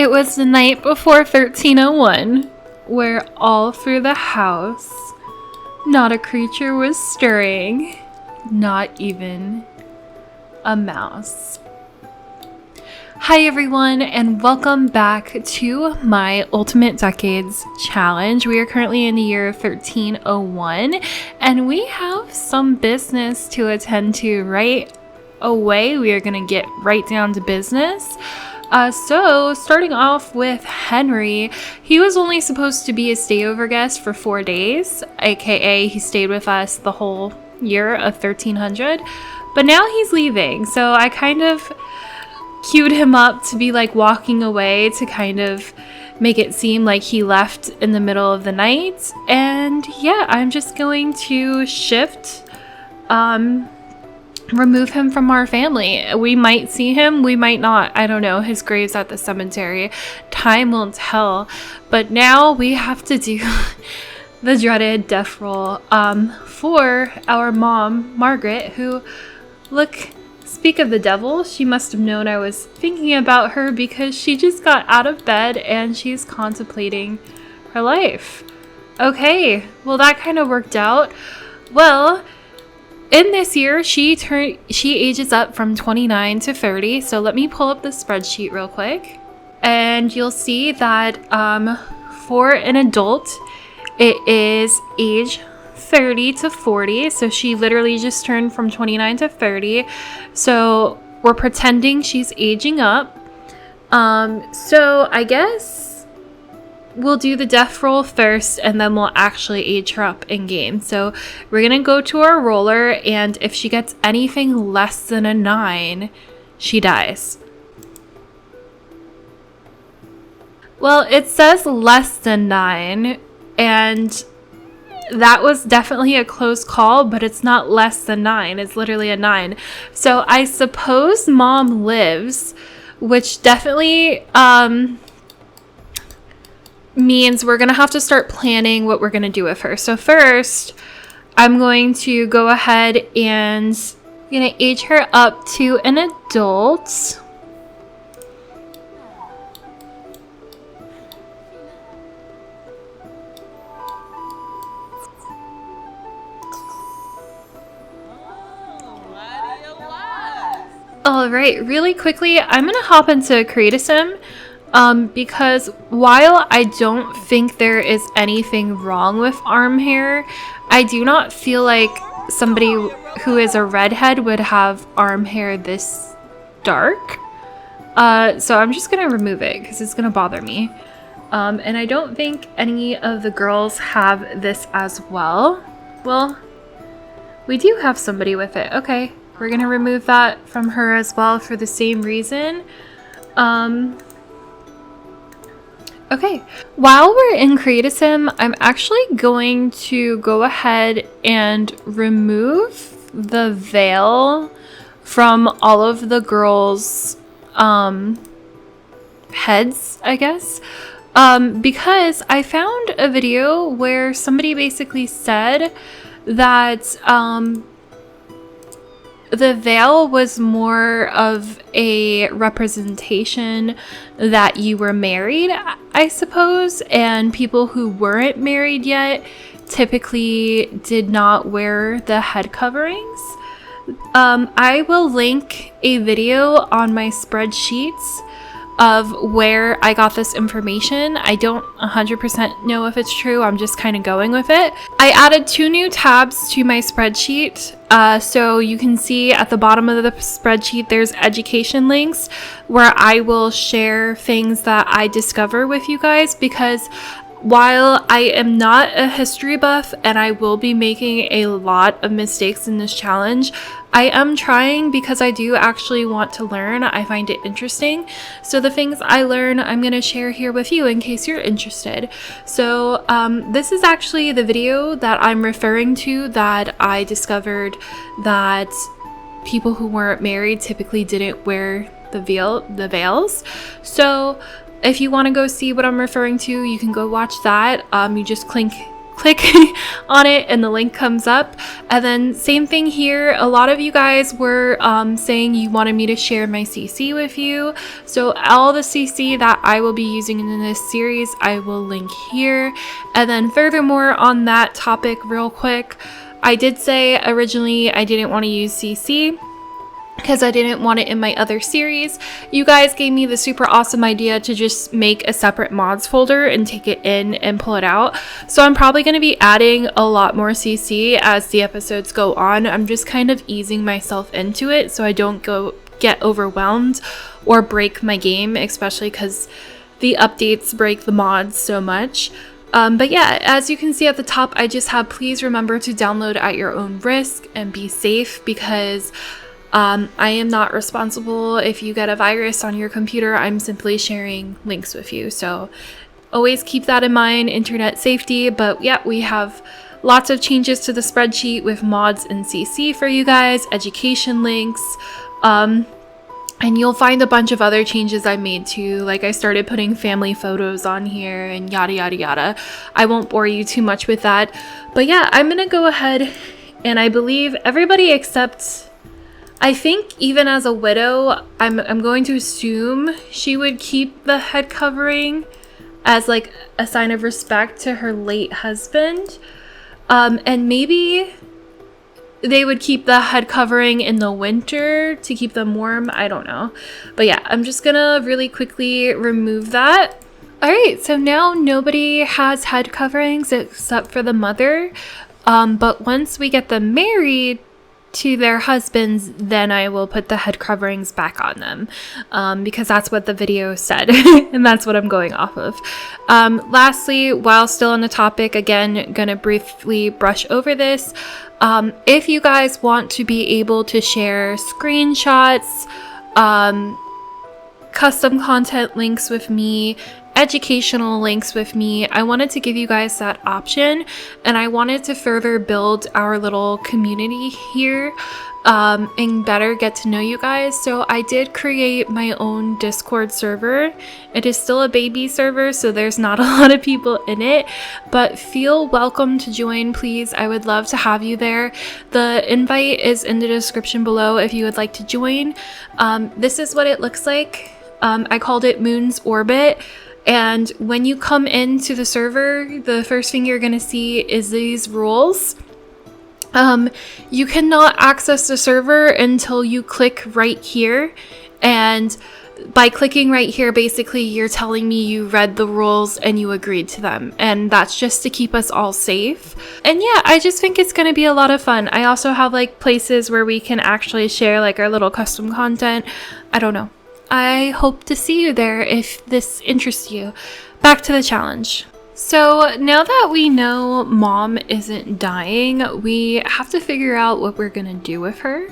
It was the night before 1301, where all through the house, not a creature was stirring, not even a mouse. Hi everyone, and welcome back to my Ultimate Decades Challenge. We are currently in the year of 1301, and we have some business to attend to right away. We are going to get right down to business. So starting off with Henry, he was only supposed to be a stayover guest for 4 days, aka he stayed with us the whole year of 1300, but now he's leaving. So I kind of queued him up to be like walking away to kind of make it seem like he left in the middle of the night. And yeah, I'm just going to remove him from our family. We might see him, we might not. I don't know. His grave's at the cemetery. Time will tell. But now we have to do the dreaded death roll for our mom, Margaret, who, speak of the devil, she must have known I was thinking about her because she just got out of bed and she's contemplating her life. Okay, well that kind of worked out. Well, in this year, she ages up from 29 to 30. So let me pull up the spreadsheet real quick. And you'll see that for an adult, it is age 30 to 40. So she literally just turned from 29 to 30. So we're pretending she's aging up. So I guess we'll do the death roll first, and then we'll actually age her up in game. So we're gonna go to our roller, and if she gets anything less than a 9, she dies. Well, it says less than 9, and that was definitely a close call, but it's not less than 9. It's literally a 9. So I suppose mom lives, which definitely means we're gonna have to start planning what we're gonna do with her. So first, I'm going to go ahead and gonna age her up to an adult. All right, really quickly, I'm gonna hop into Create a Sim. Because while I don't think there is anything wrong with arm hair, I do not feel like somebody who is a redhead would have arm hair this dark. So I'm just gonna remove it because it's gonna bother me. And I don't think any of the girls have this as well. Well, we do have somebody with it. Okay, we're gonna remove that from her as well for the same reason. Okay, while we're in Create a Sim, I'm actually going to go ahead and remove the veil from all of the girls' heads, I guess, because I found a video where somebody basically said that the veil was more of a representation that you were married, I suppose, and people who weren't married yet typically did not wear the head coverings. I will link a video on my spreadsheets of where I got this information. I don't 100% know if it's true. I'm just kind of going with it. I added 2 new tabs to my spreadsheet. So you can see at the bottom of the spreadsheet, there's education links where I will share things that I discover with you guys, because while I am not a history buff and I will be making a lot of mistakes in this challenge, I am trying because I do actually want to learn. I find it interesting. So the things I learn, I'm going to share here with you in case you're interested. So this is actually the video that I'm referring to that I discovered that people who weren't married typically didn't wear the veils. So if you want to go see what I'm referring to, you can go watch that. You just click click on it and the link comes up. And then same thing here. A lot of you guys were saying you wanted me to share my CC with you. So all the CC that I will be using in this series, I will link here. And then furthermore on that topic real quick, I did say originally I didn't want to use CC because I didn't want it in my other series. You guys gave me the super awesome idea to just make a separate mods folder and take it in and pull it out. So I'm probably going to be adding a lot more CC as the episodes go on. I'm just kind of easing myself into it so I don't get overwhelmed or break my game, especially because the updates break the mods so much. But yeah, as you can see at the top, I just have please remember to download at your own risk and be safe, because I am not responsible if you get a virus on your computer. I'm simply sharing links with you. So always keep that in mind, internet safety. But yeah, we have lots of changes to the spreadsheet with mods and CC for you guys, education links. And you'll find a bunch of other changes I made too. Like I started putting family photos on here and yada, yada, yada. I won't bore you too much with that. But yeah, I'm going to go ahead and I believe everybody except, I think even as a widow, I'm going to assume she would keep the head covering as like a sign of respect to her late husband. And maybe they would keep the head covering in the winter to keep them warm. I don't know. But yeah, I'm just gonna really quickly remove that. All right, so now nobody has head coverings except for the mother. But once we get them married to their husbands, then I will put the head coverings back on them, because that's what the video said and that's what I'm going off of. Lastly, while still on the topic, again, gonna briefly brush over this. If you guys want to be able to share screenshots, custom content links with me, educational links with me, I wanted to give you guys that option, and I wanted to further build our little community here and better get to know you guys. So I did create my own Discord server. It is still a baby server, so there's not a lot of people in it, but feel welcome to join, please. I would love to have you there. The invite is in the description below if you would like to join. This is what it looks like. I called it Moon's Orbit. And when you come into the server, the first thing you're going to see is these rules. You cannot access the server until you click right here. And by clicking right here, basically you're telling me you read the rules and you agreed to them. And that's just to keep us all safe. And yeah, I just think it's going to be a lot of fun. I also have like places where we can actually share like our little custom content. I don't know. I hope to see you there if this interests you. Back to the challenge. So now that we know mom isn't dying, we have to figure out what we're gonna do with her.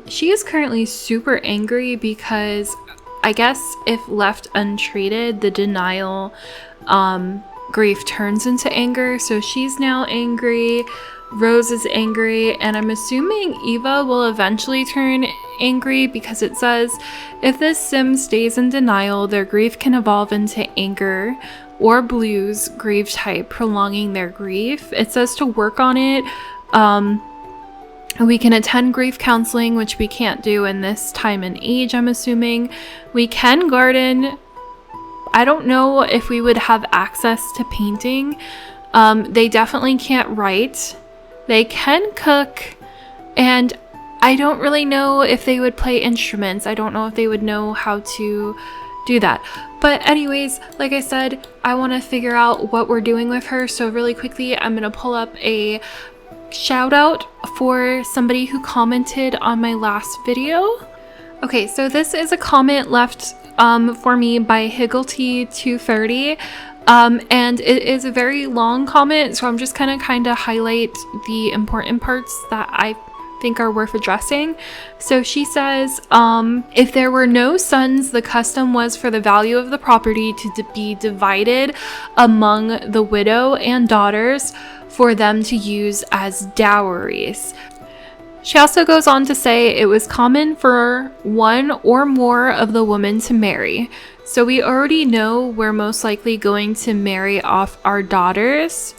She is currently super angry because I guess if left untreated, the denial grief turns into anger. So she's now angry. Rose is angry, and I'm assuming Eva will eventually turn angry because it says if this sim stays in denial, their grief can evolve into anger or blues grief type, prolonging their grief. It says to work on it. We can attend grief counseling, which we can't do in this time and age, I'm assuming. We can garden. I don't know if we would have access to painting. They definitely can't write. They can cook, and I don't really know if they would play instruments. I don't know if they would know how to do that. But anyways, like I said, I want to figure out what we're doing with her. So really quickly, I'm going to pull up a shout out for somebody who commented on my last video. Okay, so this is a comment left for me by Higglety230. And it is a very long comment, so I'm just gonna kind of highlight the important parts that I think are worth addressing. So she says, if there were no sons, the custom was for the value of the property to be divided among the widow and daughters for them to use as dowries. She also goes on to say it was common for one or more of the women to marry. So we already know we're most likely going to marry off our daughters.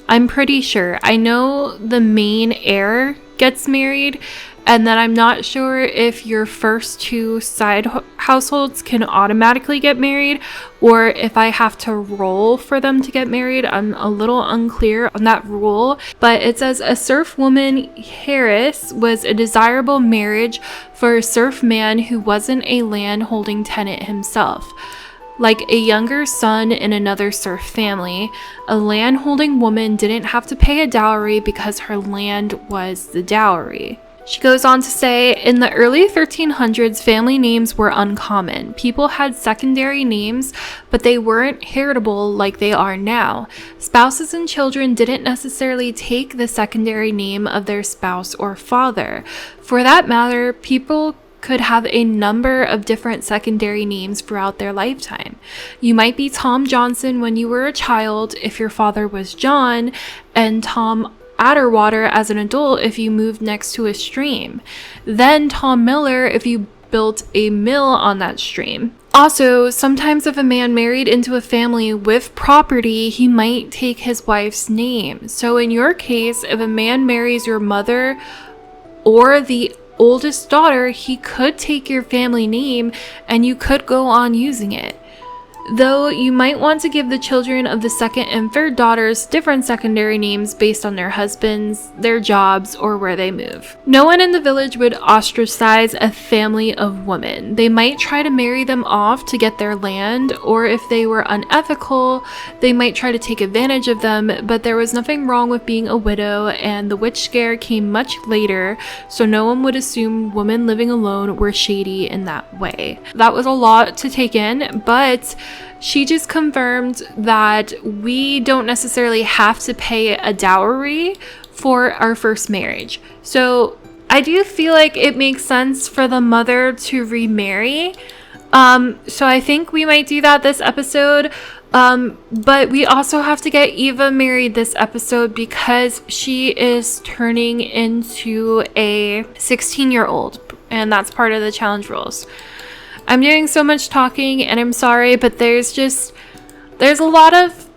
I'm pretty sure. I know the main heir gets married, and then I'm not sure if your first two side households can automatically get married or if I have to roll for them to get married. I'm a little unclear on that rule, but it says a serf woman heiress was a desirable marriage for a serf man who wasn't a land holding tenant himself. Like a younger son in another serf family, a land-holding woman didn't have to pay a dowry because her land was the dowry. She goes on to say, in the early 1300s, family names were uncommon. People had secondary names, but they weren't heritable like they are now. Spouses and children didn't necessarily take the secondary name of their spouse or father. For that matter, people could have a number of different secondary names throughout their lifetime. You might be Tom Johnson when you were a child if your father was John, and Tom Atterwater as an adult if you moved next to a stream. Then Tom Miller if you built a mill on that stream. Also, sometimes if a man married into a family with property, he might take his wife's name. So in your case, if a man marries your mother or the oldest daughter, he could take your family name and you could go on using it. Though you might want to give the children of the second and third daughters different secondary names based on their husbands, their jobs, or where they move. No one in the village would ostracize a family of women. They might try to marry them off to get their land, or if they were unethical, they might try to take advantage of them, but there was nothing wrong with being a widow, and the witch scare came much later, so no one would assume women living alone were shady in that way. That was a lot to take in, but she just confirmed that we don't necessarily have to pay a dowry for our first marriage. So I do feel like it makes sense for the mother to remarry. So I think we might do that this episode. But we also have to get Eva married this episode because she is turning into a 16-year-old, and that's part of the challenge rules. I'm doing so much talking and I'm sorry, but there's a lot of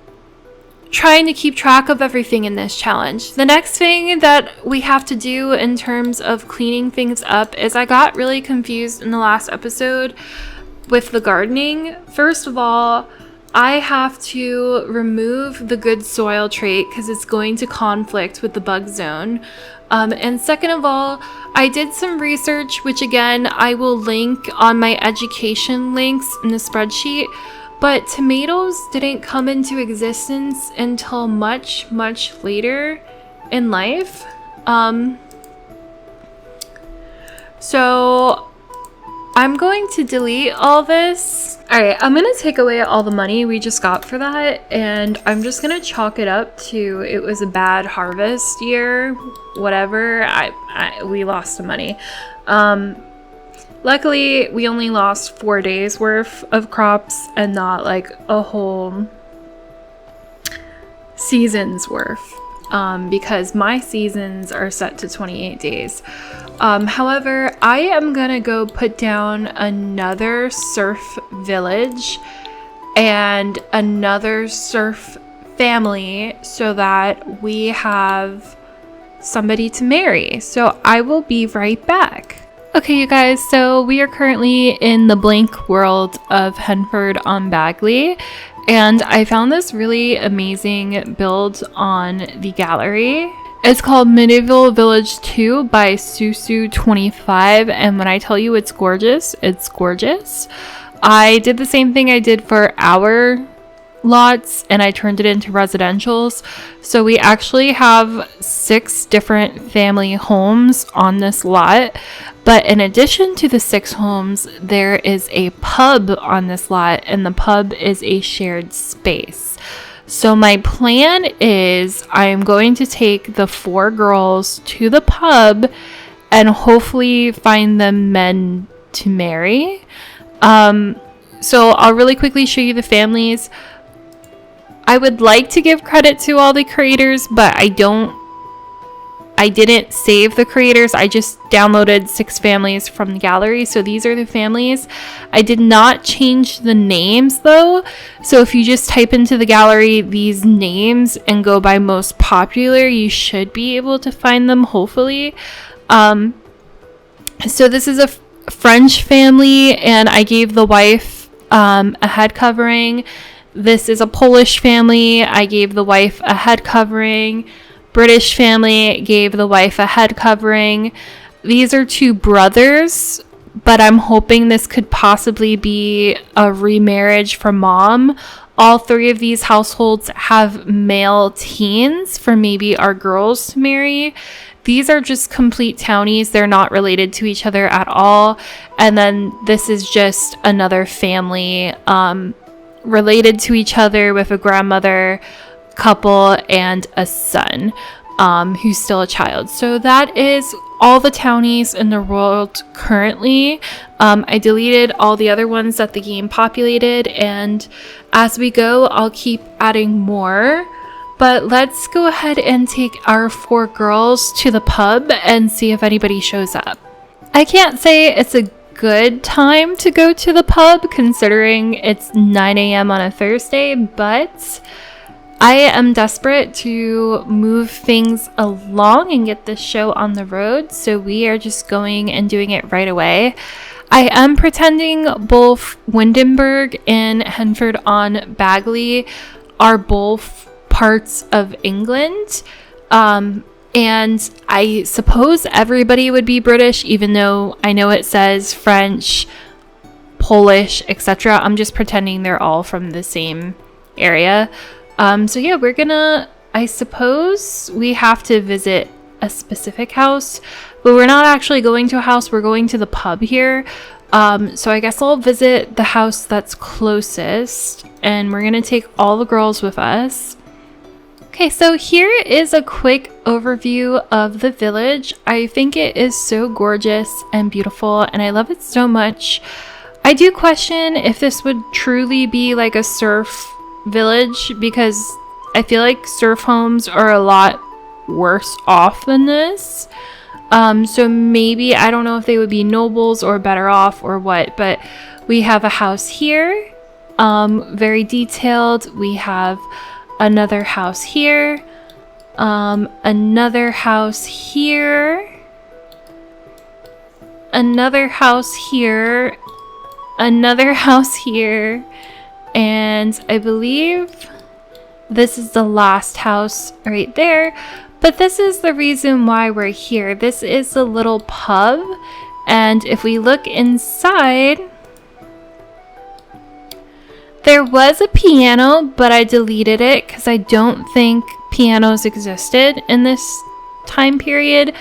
trying to keep track of everything in this challenge. The next thing that we have to do in terms of cleaning things up is I got really confused in the last episode with the gardening. First of all, I have to remove the good soil trait because it's going to conflict with the bug zone. And second of all, I did some research, which again, I will link on my education links in the spreadsheet, but tomatoes didn't come into existence until much, much later in life. So I'm going to delete all this. All right, I'm going to take away all the money we just got for that, and I'm just going to chalk it up to it was a bad harvest year, whatever. We lost some money. Luckily, we only lost 4 days worth of crops and not like a whole season's worth. Because my seasons are set to 28 days. However, I am gonna go put down another serf village and another serf family so that we have somebody to marry. So I will be right back. Okay, you guys, so we are currently in the blank world of Henford on Bagley. And I found this really amazing build on the gallery. It's called Medieval Village 2 by Susu25. And when I tell you it's gorgeous, it's gorgeous. I did the same thing I did for our lots and I turned it into residentials. So we actually have 6 different family homes on this lot. But in addition to the 6 homes, there is a pub on this lot, and the pub is a shared space. So my plan is I am going to take the 4 girls to the pub and hopefully find them men to marry. So I'll really quickly show you the families. I would like to give credit to all the creators, but I don't I didn't save the creators. I just downloaded 6 families from the gallery. So these are the families. I did not change the names though. So if you just type into the gallery these names and go by most popular, you should be able to find them, hopefully. So this is a French family, and I gave the wife a head covering. This is a Polish family. I gave the wife a head covering. British family, gave the wife a head covering. These are 2 brothers, but I'm hoping this could possibly be a remarriage for mom. All 3 of these households have male teens for maybe our girls to marry. These are just complete townies. They're not related to each other at all. And then this is just another family related to each other with a grandmother, couple, and a son who's still a child. So that is all the townies in the world currently. I deleted all the other ones that the game populated, and as we go, I'll keep adding more. But let's go ahead and take our 4 girls to the pub and see if anybody shows up. I can't say it's a good time to go to the pub considering it's 9 a.m. on a Thursday, but I am desperate to move things along and get this show on the road, so we are just going and doing it right away. I am pretending both Windenburg and Henford on Bagley are both parts of England, and I suppose everybody would be British, even though I know it says French, Polish, etc. I'm just pretending they're all from the same area. So yeah, we're gonna, I suppose we have to visit a specific house, but we're not actually going to a house, we're going to the pub here. So I guess I'll visit the house that's closest, and we're gonna take all the girls with us. Okay, so here is a quick overview of the village. I think it is so gorgeous and beautiful, and I love it so much. I do question if this would truly be like a surf village, because I feel like surf homes are a lot worse off than this. So maybe, I don't know if they would be nobles or better off or what, but we have a house here, very detailed. We have another house here, another house here, another house here, another house here, and I believe this is the last house right there. But this is the reason why we're here. This is the little pub, and if we look inside, there was a piano, but I deleted it because I don't think pianos existed in this time period.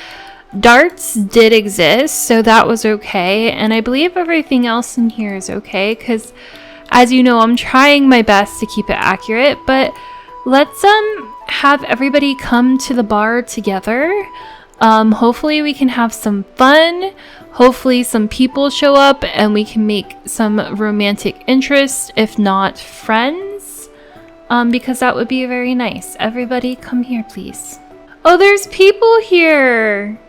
Darts did exist, so that was okay, and I believe everything else in here is okay because, as you know, I'm trying my best to keep it accurate. But let's have everybody come to the bar together. Hopefully we can have some fun. Hopefully some people show up and we can make some romantic interest, if not friends, because that would be very nice. Everybody come here, please. Oh, there's people here.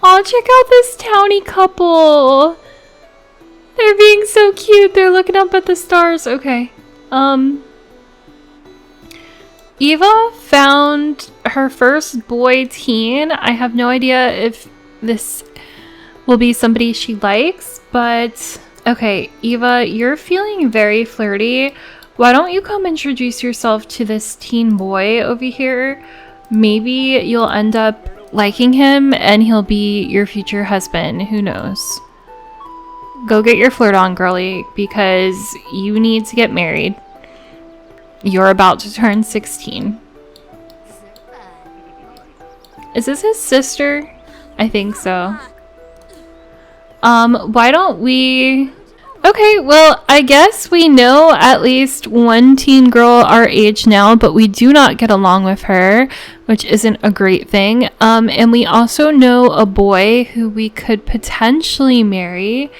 Oh, check out this townie couple. They're being so cute. They're looking up at the stars. Okay. Eva found her first boy teen. I have no idea if this will be somebody she likes, but okay, Eva, you're feeling very flirty. Why don't you come introduce yourself to this teen boy over here? Maybe you'll end up liking him and he'll be your future husband. Who knows? Go get your flirt on, girly, because you need to get married. You're about to turn 16. Is this his sister? I think so. Why don't we... Okay, well, I guess we know at least one teen girl our age now, but we do not get along with her, which isn't a great thing. And we also know a boy who we could potentially marry.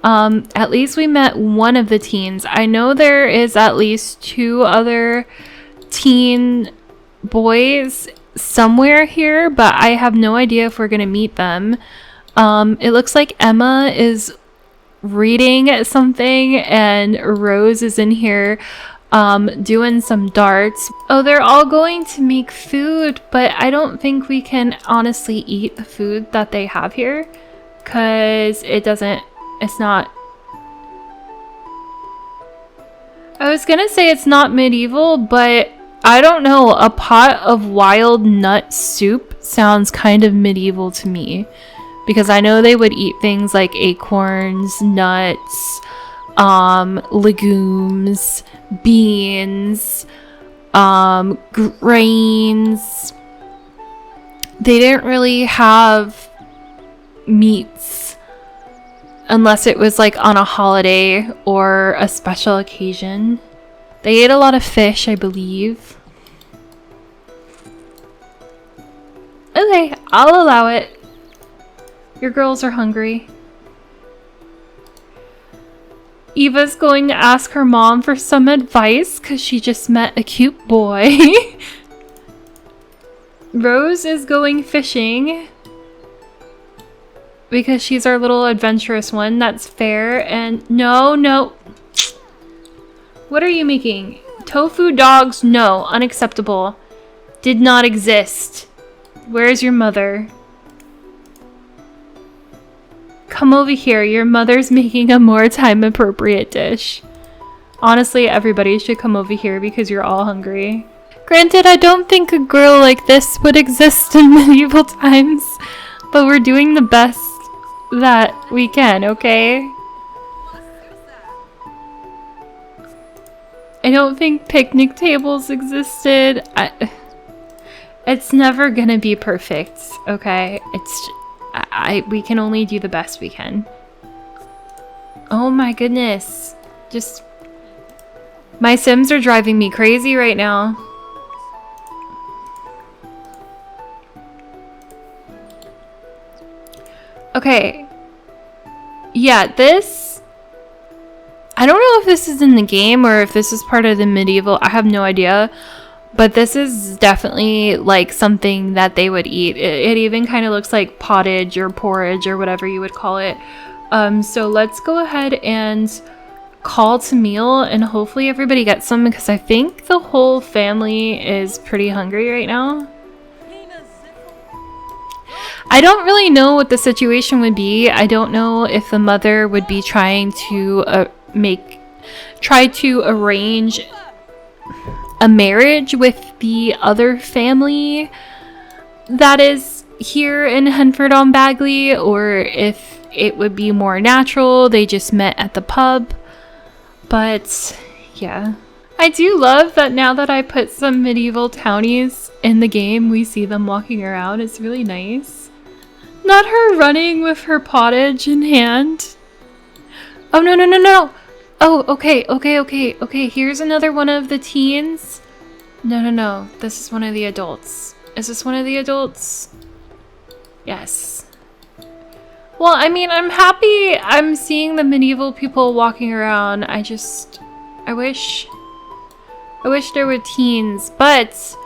At least we met one of the teens. I know there is at least 2 other teen boys somewhere here, but I have no idea if we're gonna meet them. It looks like Emma is reading something and Rose is in here doing some darts. Oh, they're all going to make food, but I don't think we can honestly eat the food that they have here because it's not. I was gonna say it's not medieval, but I don't know. A pot of wild nut soup sounds kind of medieval to me. Because I know they would eat things like acorns, nuts, legumes, beans, grains. They didn't really have meats unless it was like on a holiday or a special occasion. They ate a lot of fish, I believe. Okay, I'll allow it. Your girls are hungry. Eva's going to ask her mom for some advice because she just met a cute boy. Rose is going fishing because she's our little adventurous one. That's fair. And no. What are you making? Tofu dogs? No, unacceptable. Did not exist. Where's your mother? Come over here, your mother's making a more time-appropriate dish. Honestly, everybody should come over here because you're all hungry. Granted, I don't think a girl like this would exist in medieval times, but we're doing the best that we can, okay? I don't think picnic tables existed. It's never gonna be perfect, okay? We can only do the best we can. Oh my goodness. My Sims are driving me crazy right now. Okay. Yeah, I don't know if this is in the game or if this is part of the medieval. I have no idea. But this is definitely like something that they would eat. It even kind of looks like pottage or porridge or whatever you would call it. So let's go ahead and call to meal and hopefully everybody gets some because I think the whole family is pretty hungry right now. I don't really know what the situation would be. I don't know if the mother would be trying to arrange a marriage with the other family that is here in Henford-on-Bagley, or if it would be more natural, they just met at the pub. But yeah, I do love that now that I put some medieval townies in the game, we see them walking around. It's really nice. Not her running with her pottage in hand. Oh, no. Oh, okay. Here's another one of the teens. No. This is one of the adults. Is this one of the adults? Yes. Well, I mean, I'm happy I'm seeing the medieval people walking around. I wish there were teens, but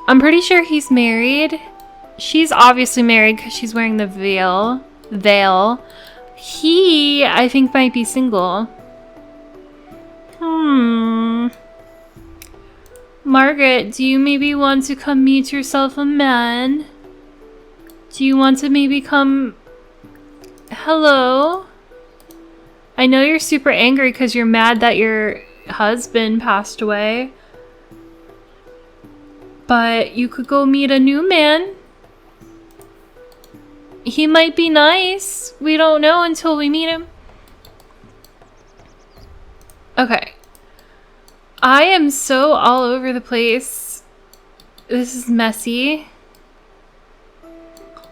I'm pretty sure he's married. She's obviously married because she's wearing the veil. He, I think, might be single. Margaret, do you maybe want to come meet yourself a man? Do you want to maybe come... Hello? I know you're super angry because you're mad that your husband passed away. But you could go meet a new man. He might be nice. We don't know until we meet him. Okay. I am so all over the place. This is messy.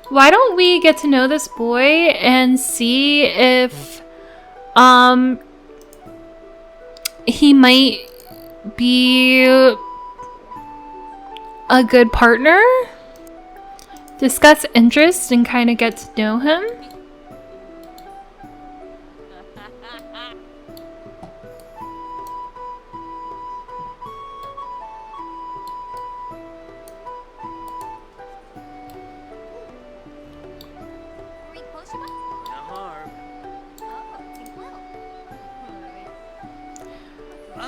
Why don't we get to know this boy and see if he might be a good partner? Discuss interest and kind of get to know him.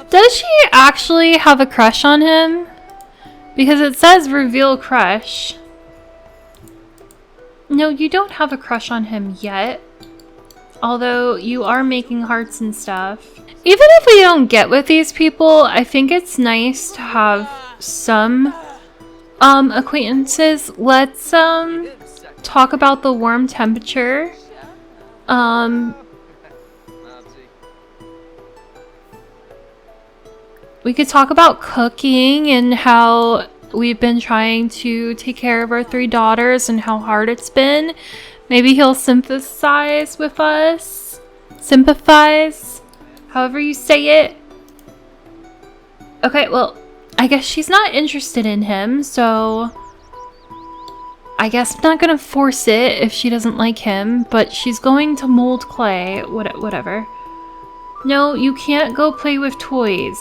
Does she actually have a crush on him? Because it says reveal crush. No, you don't have a crush on him yet. Although you are making hearts and stuff. Even if we don't get with these people, I think it's nice to have some acquaintances. Let's talk about the warm temperature. We could talk about cooking and how we've been trying to take care of our 3 daughters and how hard it's been. Maybe he'll sympathize with us. Sympathize, however you say it. Okay, well, I guess she's not interested in him, so I guess I'm not gonna force it if she doesn't like him, but she's going to mold clay, whatever. No, you can't go play with toys.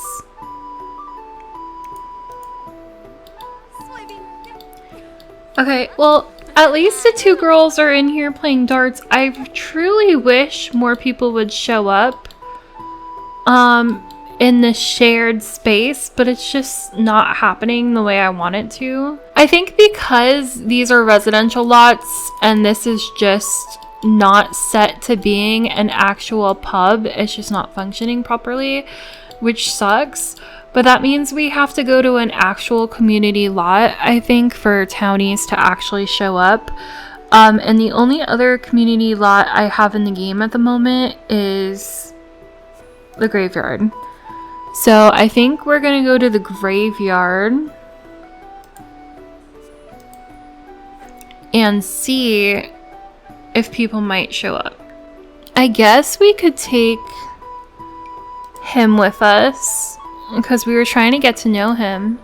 Okay, well, at least the 2 girls are in here playing darts. I truly wish more people would show up in the shared space, but it's just not happening the way I want it to. I think because these are residential lots and this is just not set to being an actual pub, it's just not functioning properly, which sucks. But that means we have to go to an actual community lot, I think, for townies to actually show up. And the only other community lot I have in the game at the moment is the graveyard. So I think we're gonna go to the graveyard and see if people might show up. I guess we could take him with us, because we were trying to get to know him.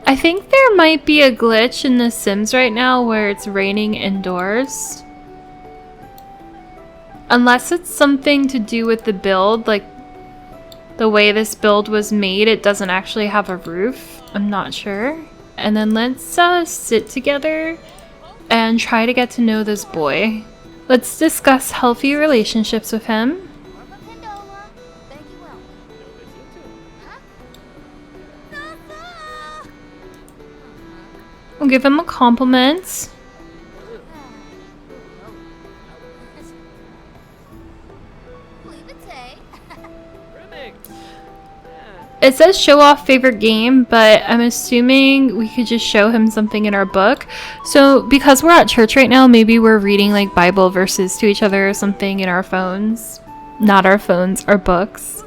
I think there might be a glitch in The Sims right now where it's raining indoors. Unless it's something to do with the build, like the way this build was made, it doesn't actually have a roof. I'm not sure. And then let's sit together and try to get to know this boy. Let's discuss healthy relationships with him. We'll give him a compliment. It says show off favorite game, but I'm assuming we could just show him something in our book. So because we're at church right now, maybe we're reading like Bible verses to each other or something in our phones. Not our phones, our books.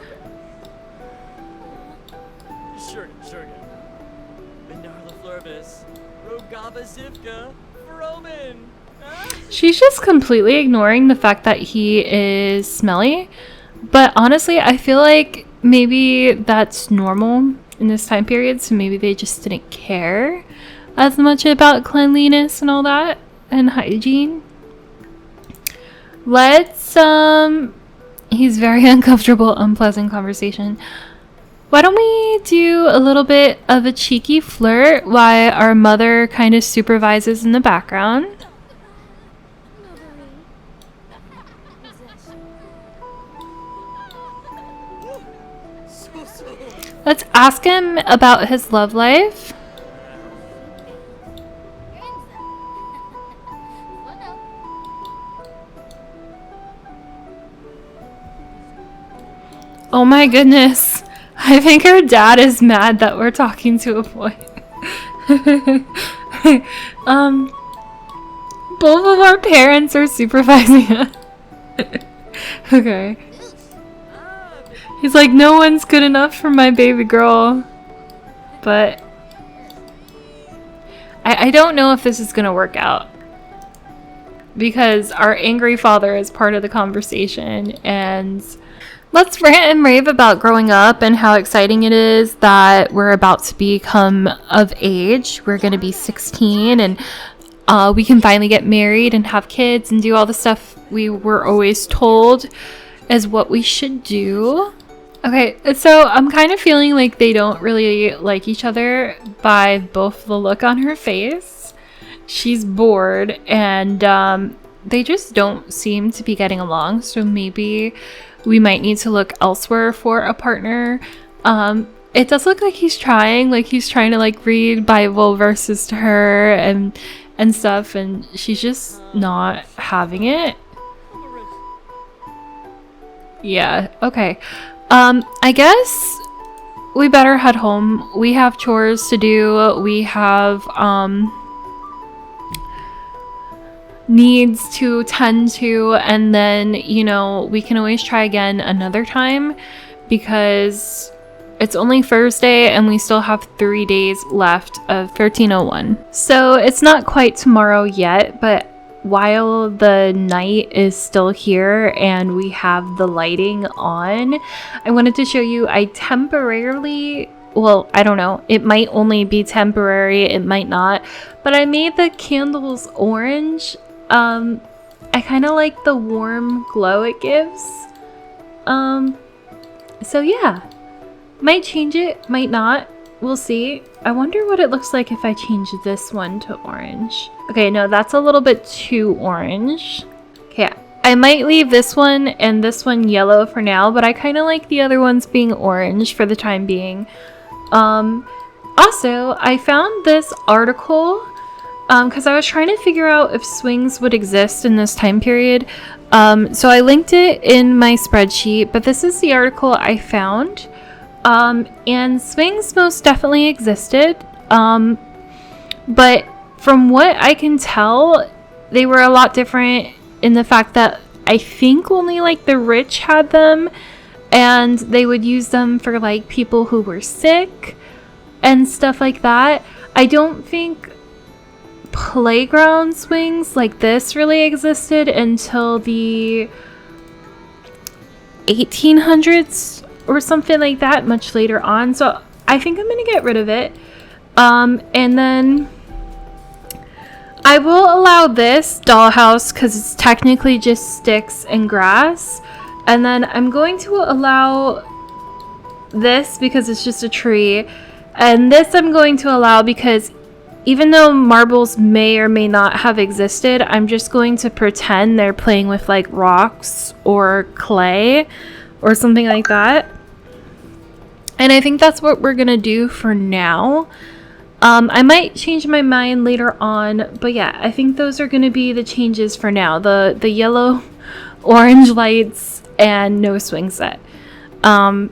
She's just completely ignoring the fact that he is smelly. But honestly, I feel like maybe that's normal in this time period, so maybe they just didn't care as much about cleanliness and all that and hygiene. Let's he's very uncomfortable, unpleasant conversation. Why don't we do a little bit of a cheeky flirt while our mother kind of supervises in the background? Let's ask him about his love life. Oh my goodness. I think her dad is mad that we're talking to a boy. Both of our parents are supervising us. Okay. He's like, no one's good enough for my baby girl. But I don't know if this is gonna work out. Because our angry father is part of the conversation, and let's rant and rave about growing up and how exciting it is that we're about to become of age. We're gonna be 16 and we can finally get married and have kids and do all the stuff we were always told is what we should do. Okay, so I'm kind of feeling like they don't really like each other by both the look on her face. She's bored and they just don't seem to be getting along, so maybe we might need to look elsewhere for a partner. It does look like he's trying to like read Bible verses to her and stuff, and she's just not having it. Yeah, okay. I guess we better head home. We have chores to do. We have needs to tend to, and then, you know, we can always try again another time, because it's only Thursday and we still have 3 days left of 1301. So it's not quite tomorrow yet, but while the night is still here and we have the lighting on, I wanted to show you, I temporarily, well, I don't know, it might only be temporary, it might not, but I made the candles orange. I kind of like the warm glow it gives. So yeah, might change it, might not, we'll see. I wonder what it looks like if I change this one to orange. Okay, no, that's a little bit too orange. Okay, I might leave this one and this one yellow for now, but I kind of like the other ones being orange for the time being. Also, I found this article because I was trying to figure out if swings would exist in this time period. So I linked it in my spreadsheet, but this is the article I found. And swings most definitely existed. But from what I can tell, they were a lot different in the fact that I think only like the rich had them, and they would use them for like people who were sick and stuff like that. I don't think playground swings like this really existed until the 1800s or something like that, much later on. So I think I'm gonna get rid of it. And then I will allow this dollhouse because it's technically just sticks and grass. And then I'm going to allow this because it's just a tree. And this I'm going to allow because even though marbles may or may not have existed, I'm just going to pretend they're playing with like rocks or clay or something like that. And I think that's what we're gonna do for now. I might change my mind later on, but yeah, I think those are gonna be the changes for now. The yellow, orange lights, and no swing set. I'm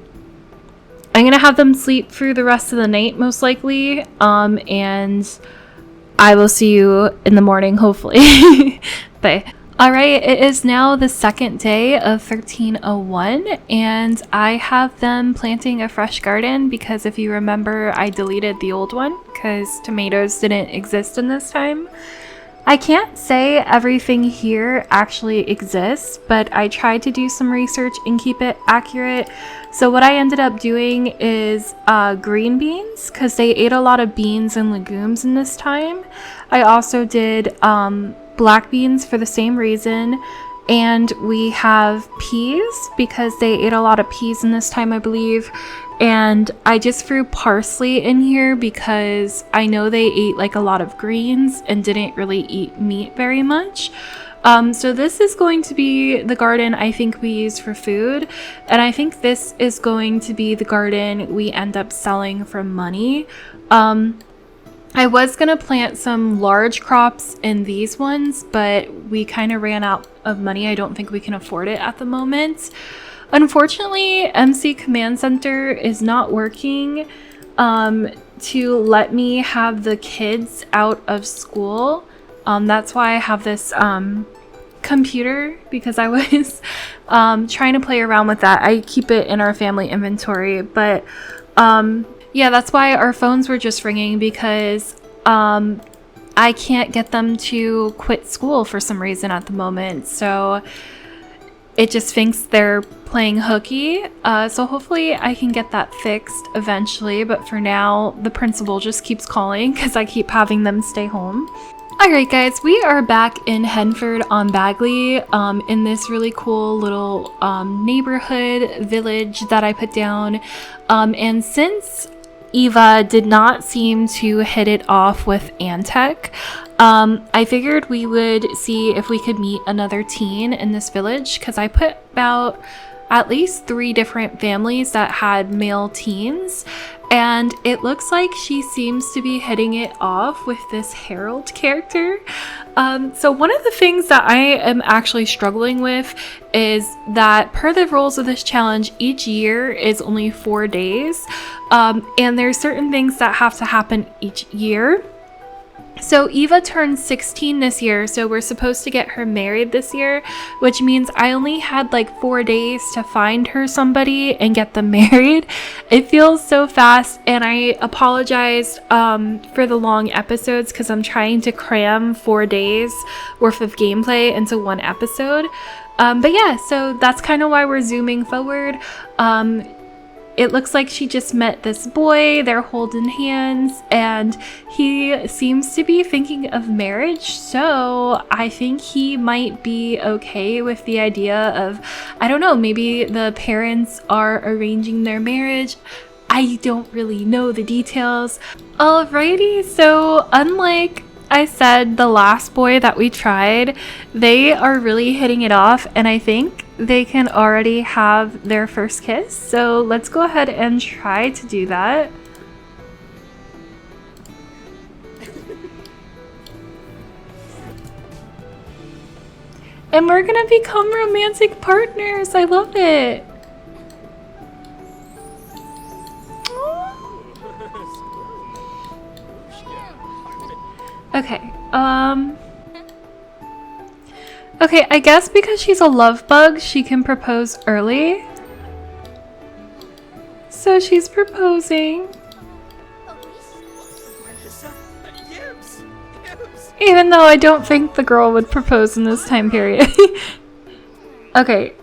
gonna have them sleep through the rest of the night, most likely, and I will see you in the morning, hopefully. Bye. Alright, it is now the second day of 1301, and I have them planting a fresh garden because if you remember, I deleted the old one because tomatoes didn't exist in this time. I can't say everything here actually exists, but I tried to do some research and keep it accurate. So what I ended up doing is green beans, because they ate a lot of beans and legumes in this time. I also did black beans for the same reason, and we have peas because they ate a lot of peas in this time, I believe. And I just threw parsley in here because I know they ate like a lot of greens and didn't really eat meat very much. So this is going to be the garden I think we use for food, and I think this is going to be the garden we end up selling for money. I was gonna plant some large crops in these ones, but we kind of ran out of money. I don't think we can afford it at the moment. Unfortunately, MC Command Center is not working to let me have the kids out of school. That's why I have this computer, because I was trying to play around with that. I keep it in our family inventory, but yeah, that's why our phones were just ringing, because I can't get them to quit school for some reason at the moment. So it just thinks they're playing hooky. So hopefully I can get that fixed eventually. But for now, the principal just keeps calling because I keep having them stay home. Alright guys, we are back in Henford on Bagley in this really cool little neighborhood village that I put down. And since Eva did not seem to hit it off with Antec, I figured we would see if we could meet another teen in this village, because I put about, at least 3 different families that had male teens, and it looks like she seems to be hitting it off with this Harold character. So one of the things that I am actually struggling with is that per the rules of this challenge, each year is only 4 days, and there's certain things that have to happen each year. So Eva turned 16 this year, so we're supposed to get her married this year, which means I only had like 4 days to find her somebody and get them married. It feels so fast, and I apologize for the long episodes because I'm trying to cram 4 days worth of gameplay into one episode. But yeah, so that's kind of why we're zooming forward. It looks like she just met this boy, they're holding hands, and he seems to be thinking of marriage, so I think he might be okay with the idea of, I don't know, maybe the parents are arranging their marriage. I don't really know the details. Alrighty, so unlike I said the last boy that we tried, they are really hitting it off, and I think they can already have their first kiss. So let's go ahead and try to do that. And we're gonna become romantic partners. I love it. Okay, okay, I guess because she's a love bug, she can propose early. So she's proposing. Even though I don't think the girl would propose in this time period. Okay,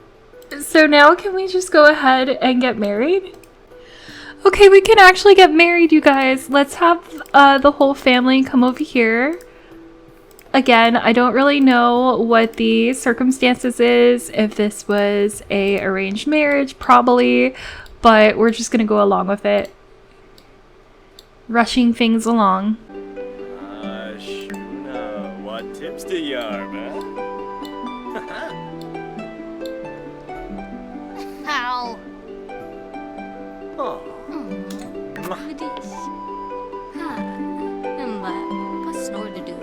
so now can we just go ahead and get married? Okay, we can actually get married, you guys. Let's have the whole family come over here. Again, I don't really know what the circumstances is, if this was a arranged marriage, probably, but we're just gonna go along with it. Rushing things along. Shuna, what tips do you have, man? How? Oh. Goodies. Mbak, pas snore to do.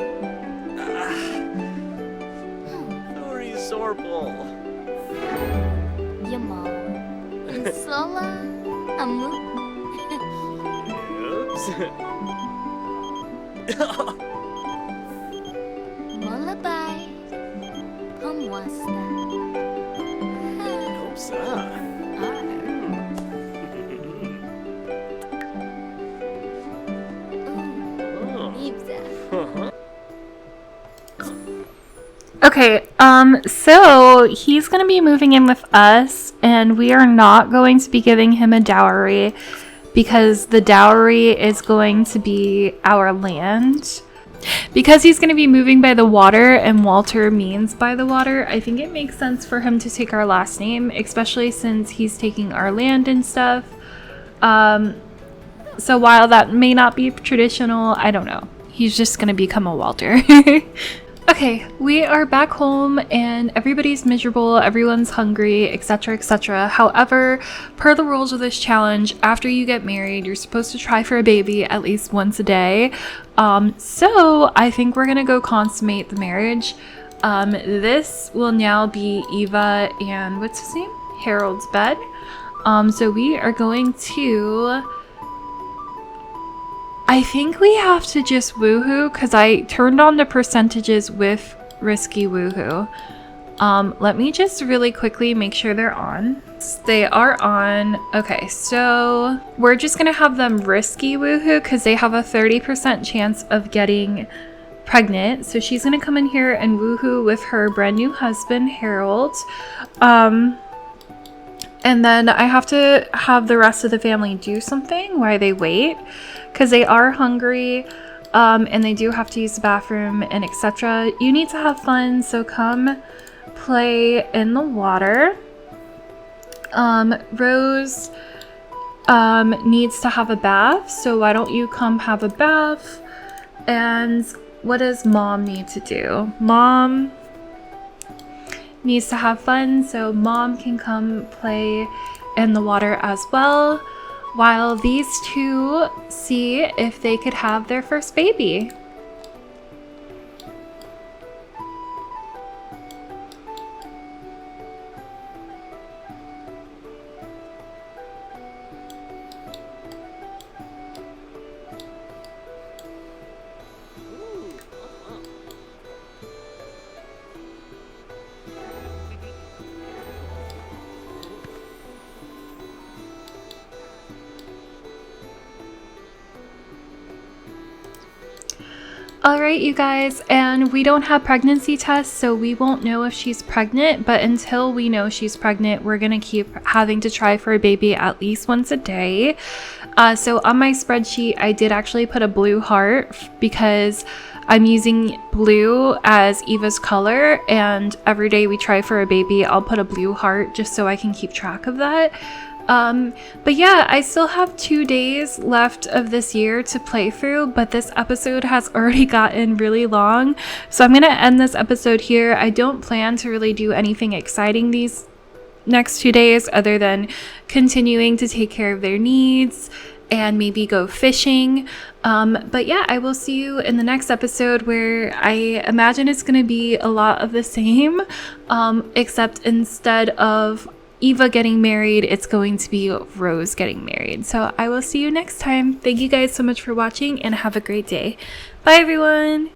Sorry, Sorple. Ya mau. Insola. Amu. Oops. Malabay. Pamwasta. Oops, Okay, so he's gonna be moving in with us, and we are not going to be giving him a dowry because the dowry is going to be our land. Because he's going to be moving by the water and Walter means by the water, I think it makes sense for him to take our last name, especially since he's taking our land and stuff. So while that may not be traditional, I don't know. He's just going to become a Walter. Okay, we are back home and everybody's miserable, everyone's hungry, etc, etc. However, per the rules of this challenge, after you get married, you're supposed to try for a baby at least once a day. So I think we're gonna go consummate the marriage. This will now be Eva and what's his name? Harold's bed. So we are going to... I think we have to just woohoo because I turned on the percentages with risky woohoo. Let me just really quickly make sure they're on. They are on. Okay, so we're just gonna have them risky woohoo because they have a 30% chance of getting pregnant. So she's gonna come in here and woohoo with her brand new husband, Harold. And then I have to have the rest of the family do something while they wait. Because they are hungry, and they do have to use the bathroom and etc. You need to have fun, so come play in the water. Rose needs to have a bath, so why don't you come have a bath? And what does Mom need to do? Mom needs to have fun, so mom can come play in the water as well, while these two see if they could have their first baby. Alright, you guys, and we don't have pregnancy tests, so we won't know if she's pregnant, but until we know she's pregnant, we're gonna keep having to try for a baby at least once a day. So on my spreadsheet, I did actually put a blue heart because I'm using blue as Eva's color, and every day we try for a baby, I'll put a blue heart just so I can keep track of that. But yeah, I still have 2 days left of this year to play through, but this episode has already gotten really long, so I'm gonna end this episode here. I don't plan to really do anything exciting these next 2 days other than continuing to take care of their needs and maybe go fishing. But yeah, I will see you in the next episode, where I imagine it's gonna be a lot of the same, except instead of Eva getting married, it's going to be Rose getting married. So I will see you next time. Thank you guys so much for watching and have a great day. Bye everyone!